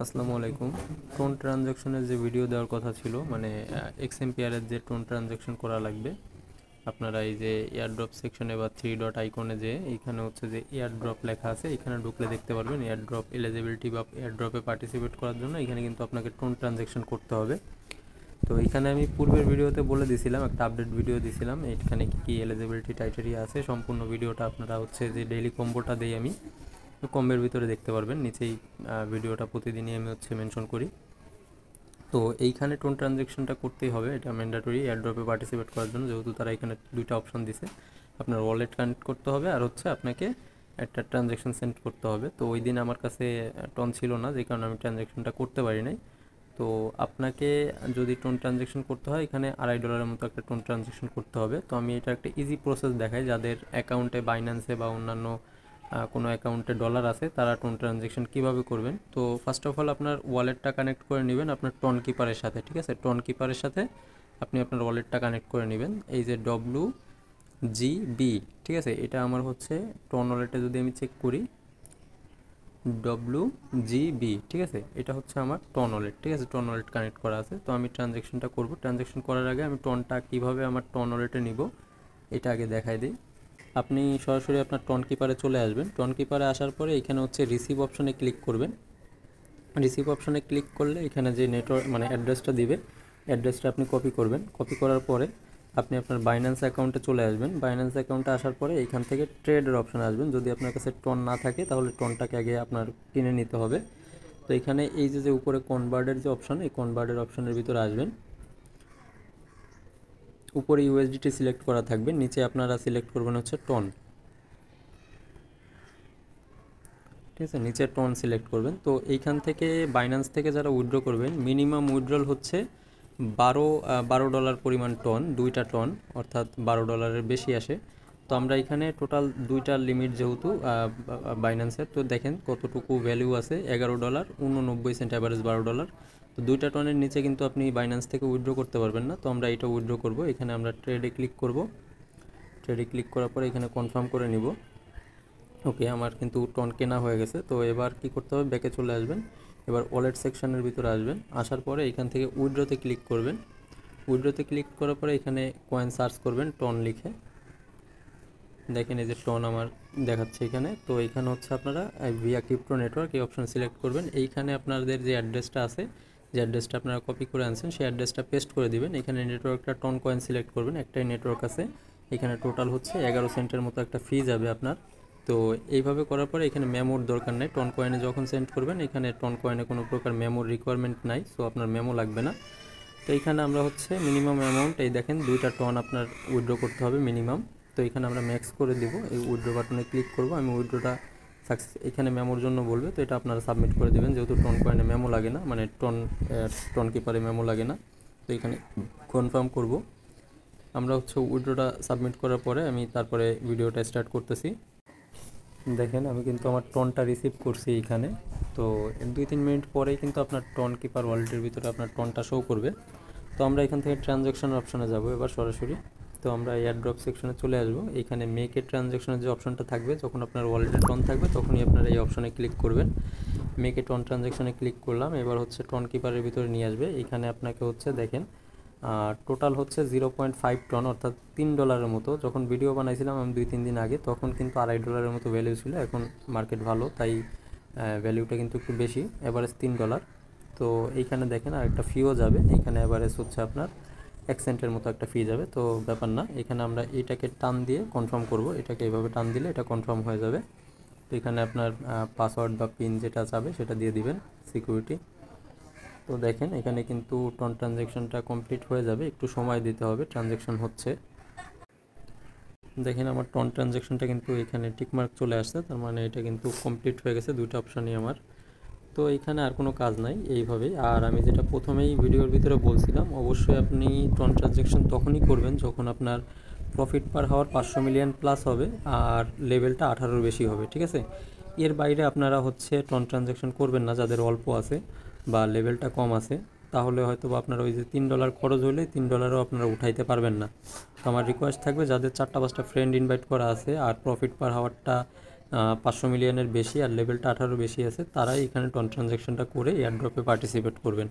আসসালামু আলাইকুম। টোন ট্রানজ্যাকশনের যে ভিডিও দেওয়ার কথা ছিল, মানে এক্সএমপিআরের যে টোন ট্রানজ্যাকশন করা লাগবে, আপনারা এই যে এয়ারড্রপ সেকশনে বা থ্রি ডট আইকনে যে এইখানে হচ্ছে যে এয়ারড্রপ লেখা আছে, এখানে ঢুকলে দেখতে পারবেন এয়ারড্রপ এলিজিবিলিটি বা এয়ারড্রপে পার্টিসিপেট করার জন্য এখানে কিন্তু আপনাকে টোন ট্রানজ্যাকশন করতে হবে। তো এখানে আমি পূর্বের ভিডিওতে বলে দিয়েছিলাম, একটা আপডেট ভিডিও দিয়েছিলাম এখানে কী কী এলিজিবিলিটি ক্রাইটেরিয়া আছে। সম্পূর্ণ ভিডিওটা আপনারা হচ্ছে যে ডেইলি কম্বোটা দেই আমি কম্বের ভিতরে দেখতে পারবেন, নিচেই ভিডিওটা প্রতিদিনই আমি হচ্ছে মেনশন করি। তো এইখানে টোন ট্রানজ্যাকশনটা করতেই হবে, এটা ম্যান্ডেটরি এয়ারড্রপে পার্টিসিপেট করার জন্য, যেহেতু তারা এখানে দুইটা অপশন দিছে। আপনার ওয়ালেট কানেক্ট করতে হবে আর হচ্ছে আপনাকে একটা ট্রানজ্যাকশন সেন্ড করতে হবে। তো ওই দিন আমার কাছে টন ছিল না, যে কারণে আমি ট্রানজ্যাকশনটা করতে পারি নাই। তো আপনাকে যদি টোন ট্রানজ্যাকশন করতে হয়, এখানে $2.5 মতো একটা টোন ট্রানজ্যাকশন করতে হবে। তো আমি এটা একটা ইজি প্রসেস দেখাই, যাদের অ্যাকাউন্টে বাইন্যান্সে বা অন্যান্য কোনো অ্যাকাউন্টে ডলার আছে তারা টোন ট্রানজ্যাকশন কীভাবে করবেন। তো ফার্স্ট অফ অল আপনার ওয়ালেটটা কানেক্ট করে নেবেন আপনার টোন কিপারের সাথে, ঠিক আছে? টোন কিপারের সাথে আপনি আপনার ওয়ালেটটা কানেক্ট করে নেবেন। এই যে WGB, ঠিক আছে, এটা আমার হচ্ছে টোন ওয়ালেটে যদি আমি চেক করি, WGB, ঠিক আছে, এটা হচ্ছে আমার টোন ওয়ালেট, ঠিক আছে, টোন ওয়ালেট কানেক্ট করা আছে। তো আমি ট্রানজ্যাকশনটা করব। ট্রানজ্যাকশন করার আগে আমি টোনটা কীভাবে আমার টোন ওয়ালেটে নিব এটা আগে দেখাই দিই। আপনি সরাসরি আপনার টোন কিপারে চলে আসবেন। টোন কিপারে আসার পরে এখানে হচ্ছে রিসিভ অপশনে ক্লিক করবেন। রিসিভ অপশনে ক্লিক করলে এখানে যে নেটওয়ার্ক মানে অ্যাড্রেসটা দিবে, অ্যাড্রেসটা আপনি কপি করবেন। কপি করার পরে আপনি আপনার বাইন্যান্স অ্যাকাউন্টে চলে আসবেন। বাইন্যান্স অ্যাকাউন্টে আসার পরে এখান থেকে ট্রেডের অপশন আসবেন। যদি আপনার কাছে টোন না থাকে তাহলে টোনটাকে আগে আপনার কিনে নিতে হবে। তো এখানে এই যে উপরে কনভার্টের যে অপশন, এই কনভার্টের অপশনের ভিতরে আসবেন। উপরে ইউএসডিটি সিলেক্ট করা থাকবে, নিচে আপনারা সিলেক্ট করবেন হচ্ছে টোন, ঠিক আছে, নিচে টোন সিলেক্ট করবেন। তো এইখান থেকে বাইন্যান্স থেকে যারা উইথড্র করবেন, মিনিমাম উইথড্রল হচ্ছে $12 পরিমাণ টোন, দুইটা টোন, অর্থাৎ $12 বেশি আসে। তো আমরা এখানে টোটাল দুইটা লিমিট যেহেতু বাইন্যান্সের, তো দেখেন কতটুকু ভ্যালু আছে, $11.89 অ্যাভারেজ $12। তো দুইটা টোনের নিচে কিন্তু আপনি বাইন্যান্স থেকে উইথড্র করতে পারবেন না। তো আমরা এটা উইথড্র করব। এখানে আমরা ট্রেডে ক্লিক করব। ট্রেডে ক্লিক করার পরে এখানে কনফার্ম করে নিব। ওকে, আমার কিন্তু টোন কেনা হয়ে গেছে। তো এবার কি করতে হবে, ব্যাকে চলে আসবেন। এবার ওয়ালেট সেকশনের ভিতরে আসবেন। আসার পরে এখান থেকে উইথড্রতে ক্লিক করবেন। উইথড্রতে ক্লিক করার পরে এখানে কয়েন সার্চ করবেন টোন লিখে। দেখেন এই যে টোন আমার দেখাচ্ছে এখানে। তো এখানে হচ্ছে আপনারা ভিয়া ক্রিপ্টো নেটওয়ার্ক এই অপশন সিলেক্ট করবেন। এইখানে আপনাদের যে অ্যাড্রেসটা আছে, যে অ্যাড্রেসটা আপনারা কপি করে আনছেন, সেই অ্যাড্রেসটা পেস্ট করে দিবেন। এখানে নেটওয়ার্কটা টোন কয়েন সিলেক্ট করবেন, একটাই নেটওয়ার্ক আছে। এখানে টোটাল হচ্ছে 11 সেন্টের মতো একটা ফি যাবে আপনার। তো এইভাবে করার পরে এখানে মেমোর দরকার নেই। টোন কয়েনে যখন সেন্ড করবেন, এখানে টোন কয়েনে কোনো প্রকার মেমোর রিকোয়ারমেন্ট নাই, সো আপনার মেমো লাগবে না। তো এখানে আমরা হচ্ছে মিনিমাম অ্যামাউন্ট, এই দেখেন দুইটা টোন আপনার উইথড্র করতে হবে মিনিমাম। তো এখানে আমরা ম্যাক্স করে দিব, এই উইথড্র বাটনে ক্লিক করব। আমি উইথড্রটা সাকসেস, এখানে মেমোর জন্য বলবে, তো এটা আপনারা সাবমিট করে দেবেন, যেহেতু টোন কয়েনে মেমো লাগে না, মানে টোন কিপারে মেমো লাগে না। তো এখানে কনফার্ম করব। আমরা হচ্ছে উইথড্রটা সাবমিট করার পরে আমি তারপরে ভিডিওটা স্টার্ট করতেছি। দেখেন আমি কিন্তু আমার টোনটা রিসিভ করছি এইখানে। তো 2-3 মিনিট পরেই কিন্তু আপনার টোন কিপার ওয়ালেটের ভিতরে আপনার টোনটা শো করবে। তো আমরা এখান থেকে ট্রানজ্যাকশনের অপশনে যাব এবার সরাসরি। তো আমরা এয়ারড্রপ সেকশনে চলে আসবো। এখানে মেক এ ট্রানজ্যাকশনের যে অপশনটা থাকবে, যখন আপনার ওয়ালেটে টোন থাকবে তখনই আপনারা এই অপশনে ক্লিক করবেন। মেক এ টোন ট্রানজ্যাকশনে ক্লিক করলাম। এবার হচ্ছে টোন কিপারের ভিতরে নিয়ে আসবে। এখানে আপনাকে হচ্ছে দেখেন টোটাল হচ্ছে 0.5 টন, অর্থাৎ $3 মতো। যখন ভিডিও বানাইছিলাম আমি 2-3 দিন আগে, তখন কিন্তু $2.5 মতো ভ্যালু ছিল। এখন মার্কেট ভালো, তাই ভ্যালুটা কিন্তু একটু বেশি, অ্যাভারেজ $3। তো এইখানে দেখেন আর একটা ফিও যাবে, এখানে অ্যাভারেজ হচ্ছে আপনার 1 সেন্টের মতো একটা ফি যাবে। তো ব্যাপার না, এখানে আমরা এটাকে টান দিয়ে কনফার্ম করব। এটাকে এইভাবে টান দিলে এটা কনফার্ম হয়ে যাবে। তো এখানে আপনার পাসওয়ার্ড বা পিন যেটা চাবে সেটা দিয়ে দিবেন, সিকিউরিটি। তো দেখেন এখানে কিন্তু টোন ট্রানজ্যাকশনটা কমপ্লিট হয়ে যাবে, একটু সময় দিতে হবে, ট্রানজ্যাকশন হচ্ছে। দেখেন আমার টোন ট্রানজ্যাকশনটা কিন্তু এখানে টিকমার্ক চলে আসছে, তার মানে এটা কিন্তু কমপ্লিট হয়ে গেছে, দুইটা অপশানই আমার। তো এখানে আর কোনো কাজ নাই এইভাবেই। আর আমি যেটা প্রথমেই ভিডিওর ভিতরে বলছিলাম, অবশ্যই আপনি টোন ট্রানজ্যাকশন তখনই করবেন যখন আপনার প্রফিট পার হাওয়ার 500 মিলিয়ন প্লাস হবে আর লেভেলটা 18-র বেশি হবে, ঠিক আছে? এর বাইরে আপনারা হচ্ছে টোন ট্রানজ্যাকশন করবেন না, যাদের অল্প আছে বা লেভেলটা কম আছে। তাহলে হয়তো বা আপনার ওই যে $3 খরচ হলে $3ও আপনারা উঠাইতে পারবেন না। তো আমার রিকোয়েস্ট থাকবে, যাদের 4টা 5টা ফ্রেন্ড ইনভাইট করা আছে আর প্রফিট পার হাওয়ারটা 500 মিলিয়নের বেশি আর লেভেলটা 18 বেশি আছে, তারাই এখানে টন ট্রানজ্যাকশনটা করে এয়ারড্রপে পার্টিসিপেট করবেন।